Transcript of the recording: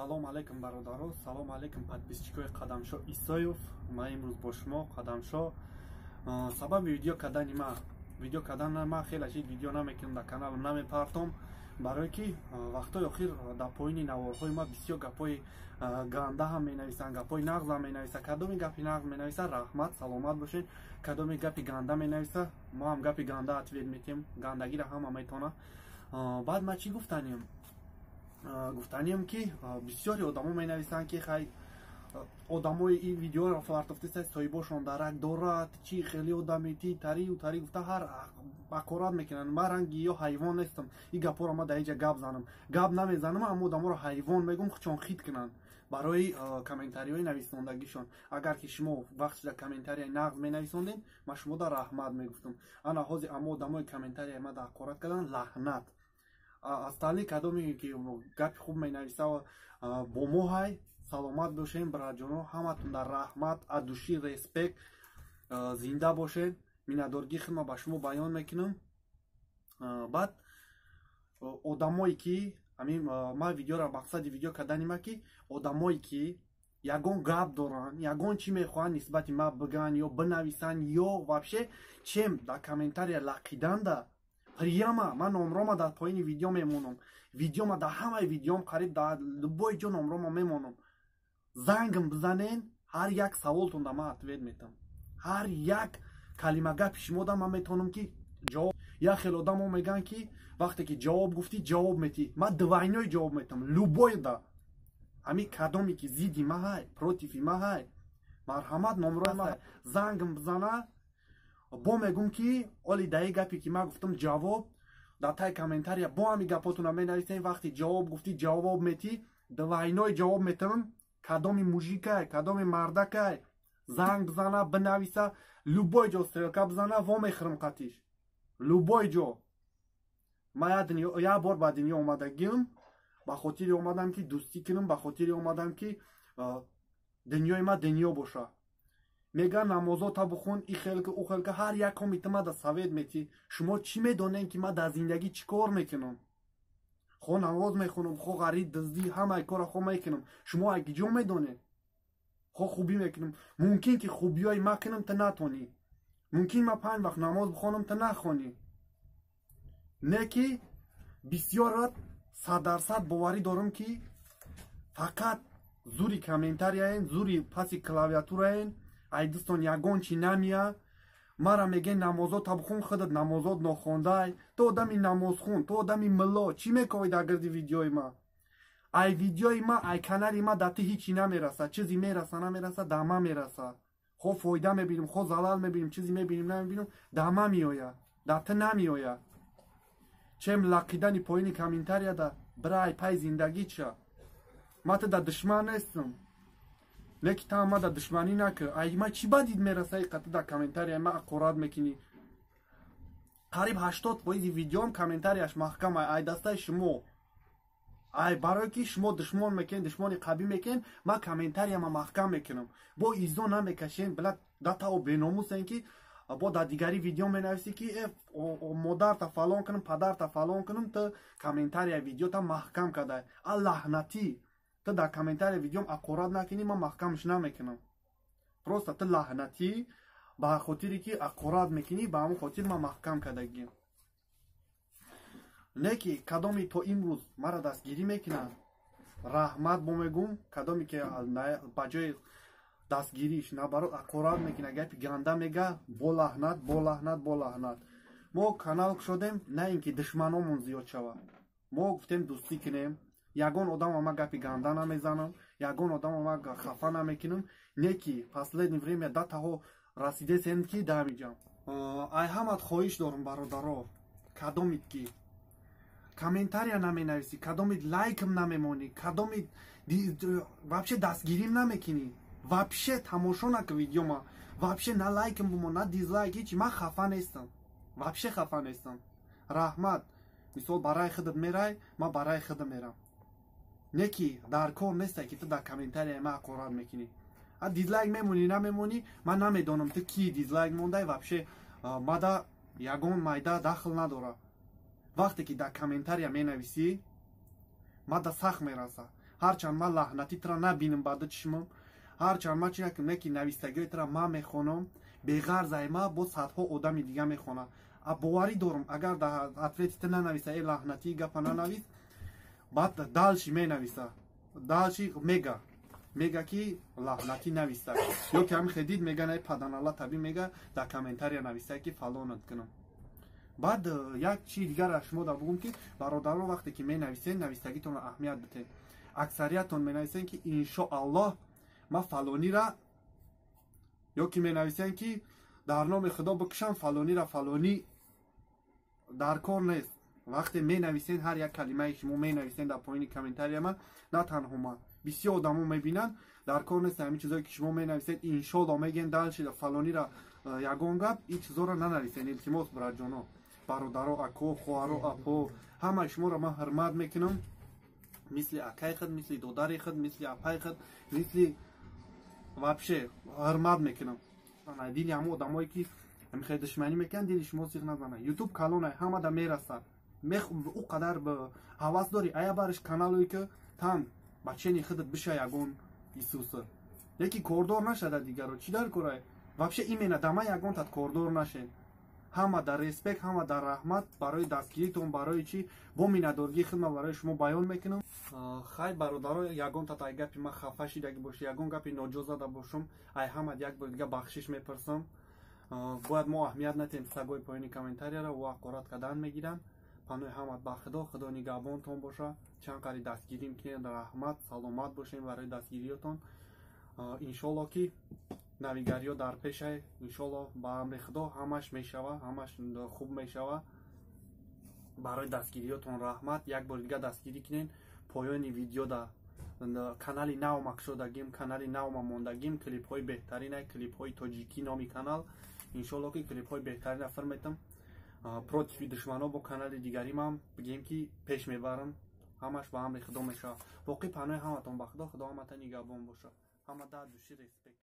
Салом алейкум бародаро, салом алейкум подписчикои Қадамшо Исоев. Ма имрӯз бо шумо Қадамшо. Сабаби видео кардани ма хеле шид видео намекунам, дар каналам намепартом, барое ки вақтои охир дар поини наворҳои ма бисёр гапҳои ганда ҳам менависанд, гапҳои нағз ҳам менависанд. Кадоми гапи нағз менависа, раҳмат, саломат бошед. Кадоми гапи ганда менависа, мо ҳам гапи ганда ответ метем, гандагиро ҳама метона. Баъд ма чӣ гуфтанем? Гуфтанем ки бисёри одамо менависанд ки хай одамои ин видеоро фартофтиса соҳибошон дарак дорад, чӣ хеле одами ти тарию тари гуфта ҳар акорат мекунанд. Ма ранги ё ҳайвон нестам, ин гапҳоро ма дар инҷа гап занам. Гап намезанам, аммо одаморо ҳайвон мегум чон хит кунанд барои комментариҳои нависондагишон. Агар ки шумо вақтида комментарияи нағз менависондем, ма шумода раҳмат мегуфтам. Ана ҳозир аммо одамои комментарияи ма да акорат кардан лаънат. Аз таълиқ кадоме ки гапи хуб менависа бо мо ҳай саломат бошед браҷоно, ҳаматон дар раҳмат, адуши респект зинда бошед. Миннатдоригии худро ба шумо баён мекунам. Баъд одамое ки ма видеоро мақсади видео кардани ма ки одамое ки ягон гап доранд, ягон чӣ мехоҳанд нисбати ма бигӯянд ё бинависанд ё вобше чем дар комментария лақиданда, прияма ман номрома дар поини видео мемонам. Видеома дар ҳамаи видеом қариб дар любой ҷо номрома мемонам. Зангм бизанен, ҳар як саволтон да ман ответ метам. Ҳар як калима гапи шумо ман метавонам ки ҷавоб. Як хел одамо мегӯянд ки вақте ки ҷавоб гуфтӣ ҷавоб метӣ. Ман двойной ҷавоб метам. Любой да. Ҳамин кадоме ки зидди ма ҳай, против ма ҳай, марҳамат номрои ма зангм бизана, бо мегум ки оли даи гапе ки ман гуфтам ҷавоб дар таи комментария бо ҳами гапотуна менависем. Вақти ҷавоб гуфтӣ ҷавоб метӣ. двойной ҷавоб метавам. Кадоми мужикай, кадоми мардакай занг бизана, бинависа, любой ҷо стрелка бизана, вомехӯрам қатиш. Любой ҷо. Ман як бор ба дунё омадагим, ба хотири омадам ки дӯстӣ кунам, ба хотири омадам ки дунёи ма дунё боша. Мегӯянд намозота бихун, и хелка у хелка, ҳар якон митама да совет метӣ. Шумо чӣ медонед ки ман дар зиндагӣ чӣ кор мекунам? хо намоз мехонам, хо ғариб дуздӣ, ҳамаи кора хо мекунам. Шумо аз киҷо медонед? хо хубӣ мекунам. Мумкин ки хубиёи ман кунам, ту натонӣ. Мумкин ман 5 вақт намоз бихонам, ту нахонӣ. не ки бисёрат 100% боварӣ дорам ки фақат зури комментарияен, зури паси клавиатураен, ай дӯстон ягон чӣ намия. Мара мегӯянд намозота бихун, худат намозот нохондай, ту одами намозхун, ту одами милло, чӣ мекавӣ дар гирди видеои ма? Ай видеои ма, ай канали ма дар ту ҳичӣ намераса. Чизе мераса намераса, дар ма мераса. хо фоида мебинем, хо залал мебинем, чизе мебинем намебинем, дар ма меояд, дар ту намеояд. чем лақидани поини комментария да брай пай зиндагӣ ча. ма ту да душман нестам. леки та ма да душманӣ накӯ. ай ма чӣ бадид мерасаи қатъ да комментария ма ақорат мекунӣ. қариб 80% видеом комментарияш маҳкам ай. Ай дастаи шумо. ай барое ки шумо душмон мекунед, душмони қавӣ мекунед, ма комментарияма маҳкам мекунам. бо изо намекашем, била датао беномусен ки бо дар дигари видео менависӣ ки модарта фалон кунам, падарта фалон кунам, ту комментарияи видеота маҳкам кардай. А лаънатӣ. ту дар комментарияи видеом ақорат накунӣ, ман маҳкамш намекунам. просто ту лаънатӣ, ба хотире ки ақорат мекунӣ, ба ҳамон хотир ман маҳкам кардагим. не ки кадоме то имрӯз мара дастгирӣ мекунанд, раҳмат бо мегум. кадоме ки ба ҷои дастгириш наоборот ақорат мекунад, гапи ганда мега, бо лаънат, бо лаънат, бо лаънат. мо канал кушодем, на ин ки душманомон зиёд шавад. мо гуфтем дӯстӣ кунем. ягон одам ма гапи ганда намезанам, ягон одам ма хафа намекунам. не ки последни время датаҳо расидесен ки дамиҷам. ай ҳамат хоҳиш дорам бародаро, кадомит ки комментария наменависӣ, кадомит лайкм намемонӣ, кадомит вообще дастгирим намекунӣ, вообще тамошо накун видеома, вообще на лайкм бумон, на дизлайк, ҳичи. ман хафа нестам, вообще хафа нестам. раҳмат. мисол барои худат мерай, ман барои худам мерам. не ки дар кор нестай ки ту дар комментарияи ма ақорат мекунӣ. а дизлайк мемонӣ намемонӣ, ман намедонам ту ки дизлайк мондай, вообще мада ягон майда дахл надорад. вақте ки дар комментария менависӣ, мада сахт мераса. ҳарчанд ман лаҳнатитро набинам баъди чишмам, ҳарчанд ман чӣ накунам ки навистагиотро ман мехонам, беғарзаи ман бо садҳо одами дига мехонад. Боварӣ дорам, агар дар ответи ти нанависа е лаҳнатии гапа нанавис, баъд далши менависа, далши мега ки лаҳнатӣ нависта, ё ки ҳамин хедид мегана паданалла таби мега дар комментария нависта ки фалонат кунам. баъд як чизи дигара шумо дар бугум ки бародарон вақте ки менависен навистагитонро аҳамият бидед. Аксариятон менависен ки иншоаллоҳ ман фалонира, ё ки менависен ки дар номи худо бикушам фалонира, фалонӣ дар кор нест. вақте менависен ҳар як калимаи шумо менависен дар поини комментария ман, на танҳо ман, бисёр одамо мебинанд, дар кор нест ҳамин чизое ки шумо менависен иншоаллоҳ мегӯен далши фалонира ягон гап, ин чизоро нанависен. илтимос браҷоно, бародаро, ако, хоҳаро, апо, ҳамаи шуморо ман ҳурмат мекунам, мисли акаи худ, мисли додари худ, мисли апаи худ, мисли вообще ҳурмат мекунам. дили ҳамон одамое ки мехоҳед душманӣ мекунанд, дили шумо сиқ назанад. ютуб калонай, ҳама да мерасад. او قدر به حواس داری ایا برش کانالوی که تام بچه‌نی خودت بشه یگون ایسوسه یکی کوردور نشده دیگه رو چی در کره вообще именно دما یگون تات کوردور نشین همه در ریسپکت همه در رحمت برای دستگیریتون برای چی با میندارگی خدمت برای شما بیان میکنم. خیر برادران یگون تات ای گپی من خفه شده باشه یگون گپی ناجور زده باشم ای همه یک بار دیگه بخشش میپرسم. باید ما اهمیت ندیم سگای پایین کامنتاریا رو و حقارت کردن میگیرن. پانوی حمد با خدا نگهبانتون باشه. چند قری دستگیری میکنید رحمت سلامت باشین برای دستگیریتون. انشالله که نویگری در پیشه انشالله با امر خدا همش میشوه همش خوب میشوه. برای دستگیریتون رحمت. یک بار دیگه دستگیری کنین. پایان ویدیو در کانال نو مکشودگیم کانال نو ماندگیم کلیپ های بهترین کلیپ های تاجیکی نامی کانال. انشالله که کلیپ های بهترین فرمیتم. против душманон бо канали дигарим ҳам бигем ки пеш мебарам ҳамаш ба амри худо мешавад. воқеъ панои ҳаматон ба худо ҳаматон нигоҳбон боша. ҳама дар души респект.